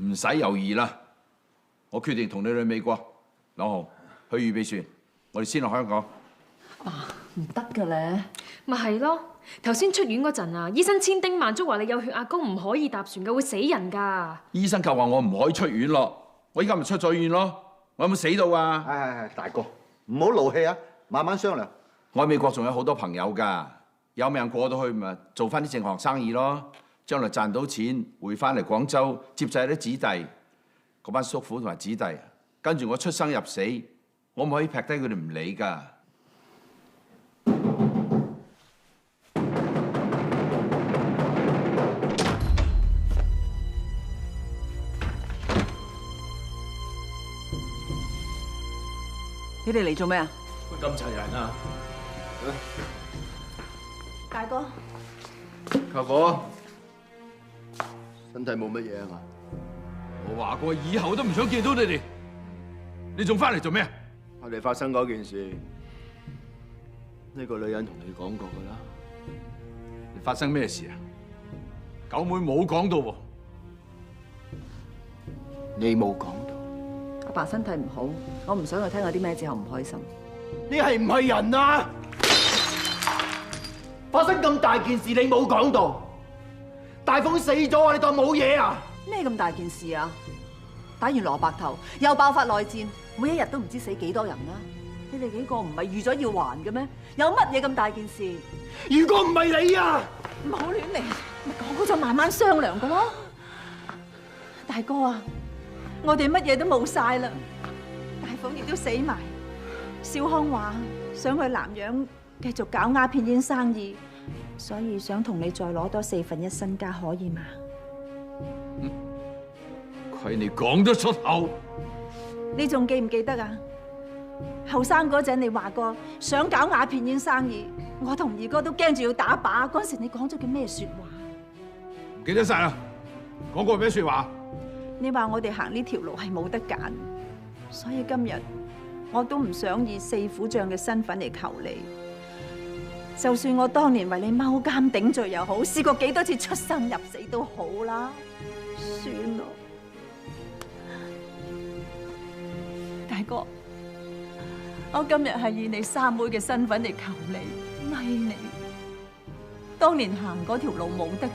唔使猶豫啦，我決定同你去美國。朗豪，去預備船，我哋先落香港。爸，唔得㗎咧。咪係咯，頭先出院嗰陣啊，醫生千叮萬囑話你有血壓高，唔可以搭船㗎，會死人㗎。醫生就話我唔可以出院咯，我依家咪出咗院咯。我有冇死到啊？係，大哥，唔好勞氣啊，慢慢商量。我喺美國仲有好多朋友㗎，有命過到去咪做翻啲正行生意咯。將來賺到錢，回翻嚟廣州接濟啲子弟，嗰班叔父同埋子弟，跟住我出生入死，我唔可以劈低佢哋唔理㗎。你哋嚟做咩啊？咁齊人啊！大哥，舅父，身體冇乜嘢啊嘛？我話過以後都唔想見到你哋，你仲翻嚟做咩啊？我哋發生嗰件事，呢個女人同你講過噶啦。你發生咩事啊？九妹冇講到喎。你冇講到。阿爸身體唔好，我唔想佢聽有啲咩之後唔開心。你係唔係人啊？發生咁大件事你冇講到，大鳳死咗啊！你當冇嘢啊？咩咁大件事啊？打完蘿蔔頭又爆發內戰，每一日都唔知死幾多人啦！你哋幾個唔係預咗要還嘅咩？有乜嘢咁大件事？如果唔係你啊，唔好亂嚟，咪講好咗慢慢商量噶咯。大哥啊，我哋乜嘢都冇晒啦，大鳳亦都死埋。少康話想去南洋繼續搞鴉片煙生意，所以想同你再攞多1/4身家，可以嘛？虧你講得出口。你仲記唔記得啊？後生嗰陣你話過想搞鴉片煙生意，我同二哥都驚住要打靶。嗰時你講咗句咩說話？唔記得晒啦，講過咩說話？你話我哋行呢條路係冇得揀，所以今日我都唔想以4虎將嘅身份嚟求你。就算我當年為你踎監頂罪又好，試過幾多次出生入死都好啦，算咯。大哥，我今日係以你三妹嘅身份嚟求你，睨你。當年行嗰條路冇得揀，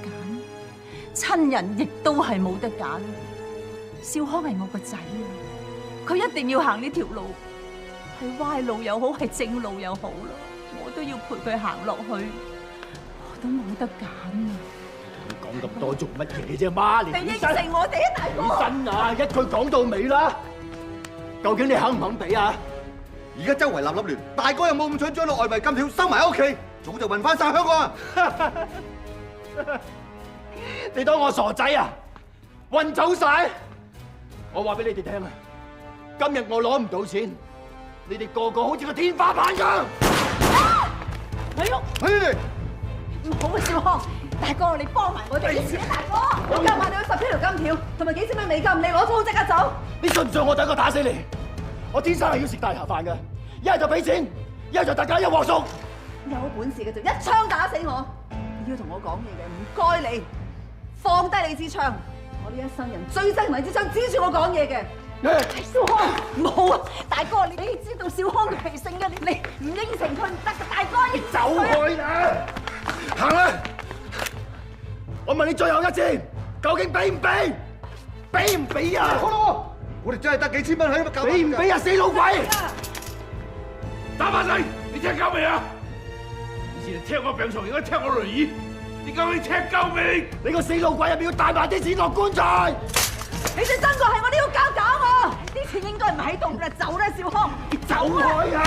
親人亦都係冇得揀。少康係我個仔啊，佢一定要行呢條路，係歪路又好，係正路又好啦，我都要陪佢行落去，我都冇得揀啊！你講咁多做乜嘢啫，媽？你你應承我哋啊，大哥！真啊，一句講到尾啦。究竟你肯唔肯俾啊？而家周圍立亂，大哥有冇咁蠢將到外圍金條收埋喺屋企，早就運翻晒香港啊！你當我傻仔啊？運走晒？我話俾你哋聽啊！今日我攞唔到錢，你哋個個好似個天花板咁。咪喐！唔好啊，少康！大哥，你幫埋我哋幾錢啊，大哥？我夾埋你10幾條金條，同埋幾千蚊美金，你攞咗即刻走！你信唔信我第一個打死你？我天生係要食大茶飯嘅，一係就俾錢，一係就大家一鑊熟。有本事嘅就一槍打死我！你要同我講嘢嘅，唔該你放低你支槍。我呢一生人最憎埋支槍指住我講嘢嘅。少康，唔好啊！大哥，你知道少康嘅脾性嘅，你唔應承佢唔得嘅，大哥你走開啦！行啦！我問你最後一次，究竟俾唔俾？俾唔俾啊？好咯，我哋真係得幾千蚊喺度搞。俾唔俾啊？死老鬼！打翻你！你聽夠未啊？以前你踢我病床，而家踢我輪椅，你究竟踢夠未？你個死老鬼入邊要帶埋啲錢落棺材！你最憎個係我呢個搞我，啲錢應該唔喺度啦，走啦，少康，走開啊！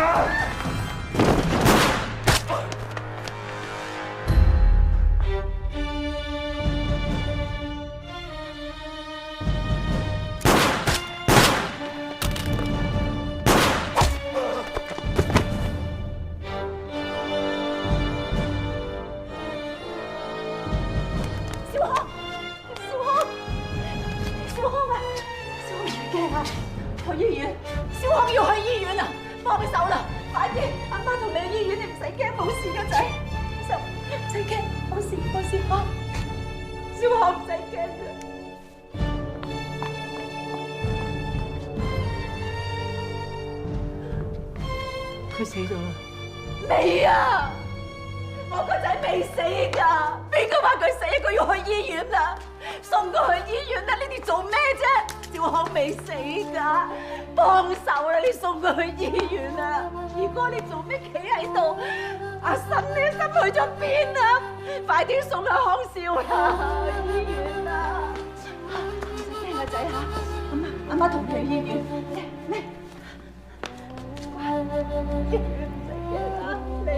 去醫院，少康要去醫院啊！幫佢手啦，快啲！阿媽同你去醫院，你唔使驚，冇事噶仔，唔使驚，冇事冇事，少康唔使驚嘅。佢死咗啦？未啊！我個仔未死㗎，邊個話佢死？佢要去醫院啦，送佢去醫院啦！你哋做咩啫？小康未死㗎，幫手啦！你送佢去醫院啦！二哥，你做咩企喺度？阿新呢？新去咗邊啊？快啲送去康少啦，醫院啦！唔使驚啊，仔嚇，阿媽同你去醫院，嚟。醫院唔使驚啊，你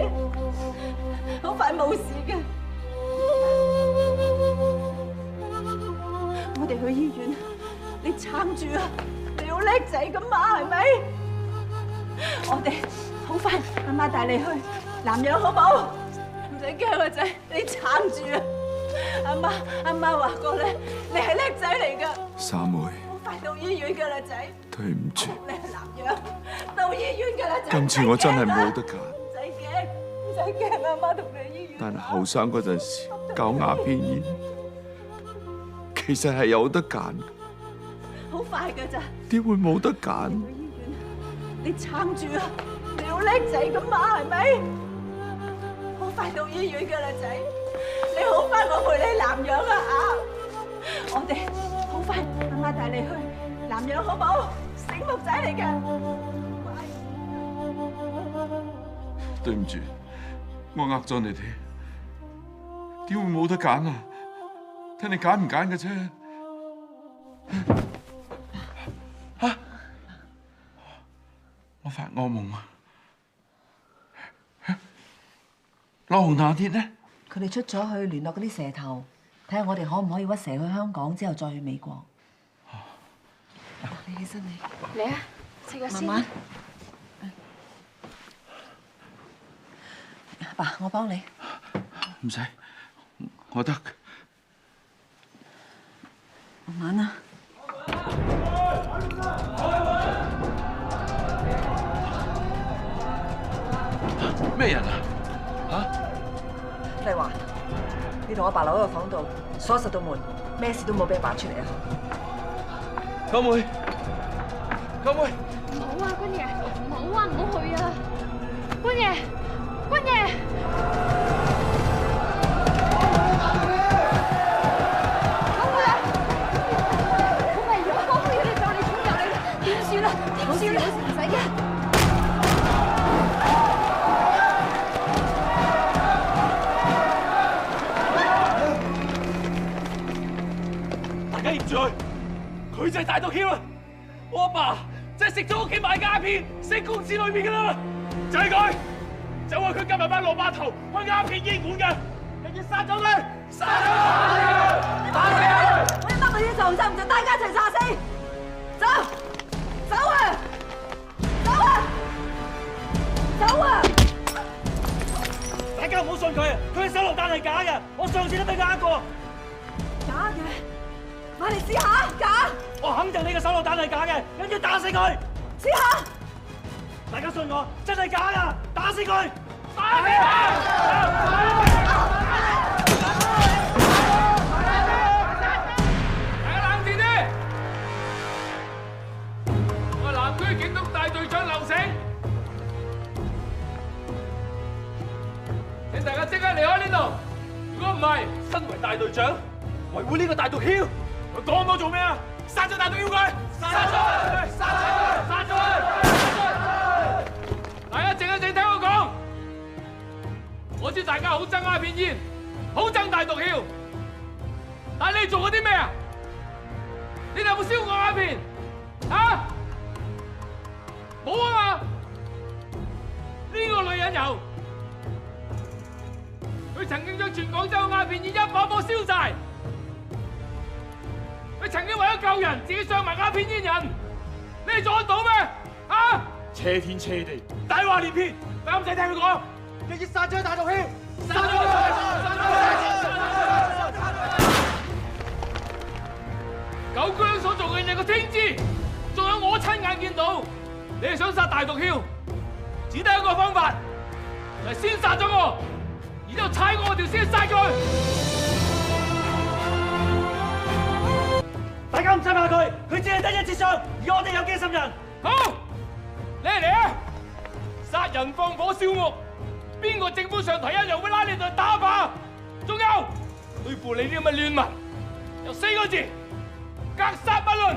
好快冇事嘅。我哋去醫院，你撐住啊！你好叻仔噶嘛，係咪？我哋好快，阿媽帶你去南洋好冇？唔使驚啊，仔，你撐住啊！阿媽話過咧，你係叻仔嚟噶。三妹，好快到醫院噶啦，仔。對唔住，你係南洋，到醫院噶啦，仔。今次我真係冇得揀。唔使驚，唔使驚，阿媽同你去醫院。但係後生嗰陣時搞鴉片煙，其實係有得揀。好快噶咋？點會冇得揀？去醫院，你撐住啊！你好叻仔噶嘛，係咪？好快到醫院噶啦，仔。你好快，我陪你南洋啦啊！我哋好快，阿媽帶你去南洋好冇？醒目仔嚟嘅。對唔住，我呃咗你哋。點會冇得揀啊？睇你揀唔揀嘅啫。啊！我發惡夢啊！羅紅同阿鐵呢？佢哋出咗去聯絡嗰啲蛇頭，睇下我哋可唔可以屈蛇去香港，之後再去美國。你起身你。嚟啊，食藥先。慢慢。阿爸，我幫你。唔使，我得。慢慢啦。咩人啊？麗華，你同我爸留喺個房度，鎖實道門，咩事都冇俾人擺出嚟啊！九妹，九妹，唔好啊，君爺，唔好啊，唔好去啊！君爺，君爺，九妹啊！好危險啊！我要你再你衝入嚟，點算啊？點算啊？唔使驚。記住佢就係大毒梟啦！我阿爸就係食咗屋企買鴉片，死公司裏面噶啦，就係佢，就係佢夾埋班落碼頭開鴉片煙館嘅，你要殺咗佢！殺咗佢！打死佢！我一班女仔就唔使唔准，大家一齊殺死！走，走啊！走啊！走啊！大家唔好信佢，佢嘅手榴彈係假嘅，我上次都俾佢呃過。假嘅。快嚟試下，假！我肯定你嘅手榴彈係假嘅，跟住打死佢！試下！大家信我，真係假噶！打死佢！打死佢！大家冷靜啲！我係南區警督大隊長劉醒，請大家即刻離開呢度。如果唔係，身為大隊長，維護呢個大毒梟。佢講到做咩啊？殺咗大毒梟佢！殺咗佢！殺咗佢！殺咗佢！大家靜一靜，聽我講。我知大家好憎鴉片煙，好憎大毒梟，但係你做過啲咩啊？你哋有冇燒過鴉片？啊？冇啊嘛！呢個女人有，佢曾經將全廣州嘅鴉片煙一把火燒晒。佢曾經為咗救人，自己上埋鴉片煙人，你哋做得到咩？啊！車天車地，大話連篇，大家唔使聽佢講，你要殺咗大毒梟，殺咗佢！九姜所做嘅嘢個天知，仲有我親眼見到，你哋想殺大毒梟，只得一個方法，就係先殺咗我，然之後踩過我條屍殺佢。大家唔使怕佢，佢只係得一次傷，而我哋有幾十人。好，你嚟啊！殺人放火燒屋，邊個政府上台一樣會拉你去打靶。仲有對付你啲咁嘅亂民，有4個字：格殺不論。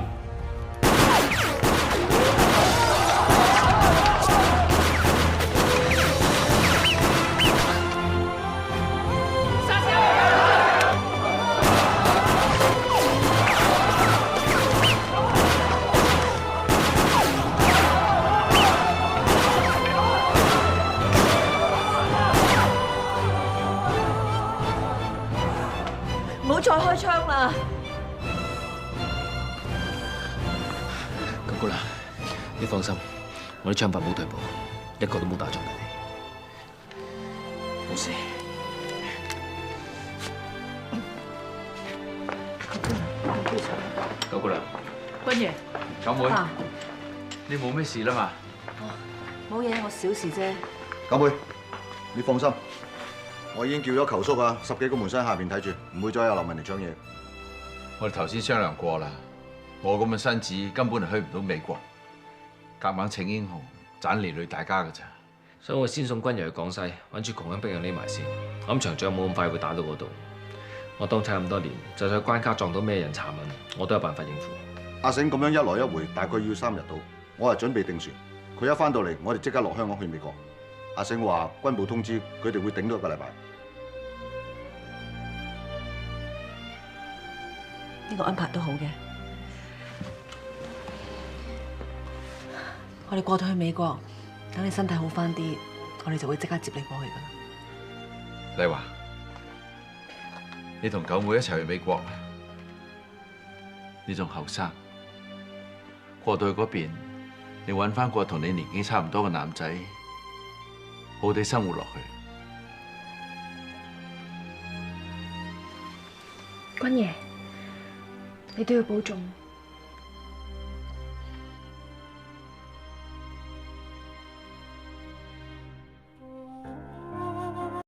唔好再開槍啦！九姑娘，你放心，我啲槍法冇退步，一個都冇打中佢哋，冇事。九姑娘，君爺，九妹，啊你冇咩事啦嘛？冇嘢，我小事啫。九妹，你放心，我已經叫咗球叔啊，10幾個門生下邊睇住，唔會再有流民嚟搶嘢。我哋頭先商量過啦，我咁嘅身子根本係去唔到美國，夾硬請英雄，盞連累大家㗎咋。所以我先送軍爺去廣西，揾住窮鄉僻壤匿埋先。我諗場仗冇咁快會打到嗰度。我當差咁多年，就算關卡撞到咩人查問，我都有辦法應付。阿醒咁樣一來一回，大概要3日到。我係準備定船，佢一翻到嚟，我哋即刻落香港去美國。阿醒話軍部通知佢哋會頂多1個禮拜。呢個安排都好嘅。我哋過到去美國，等你身體好翻啲，我哋就會即刻接你過去噶啦。麗華，你同九妹一齊去美國，你仲後生，過到去嗰邊，你揾翻個同你年紀差唔多嘅男仔，好地生活落去。君爺，你都要保重。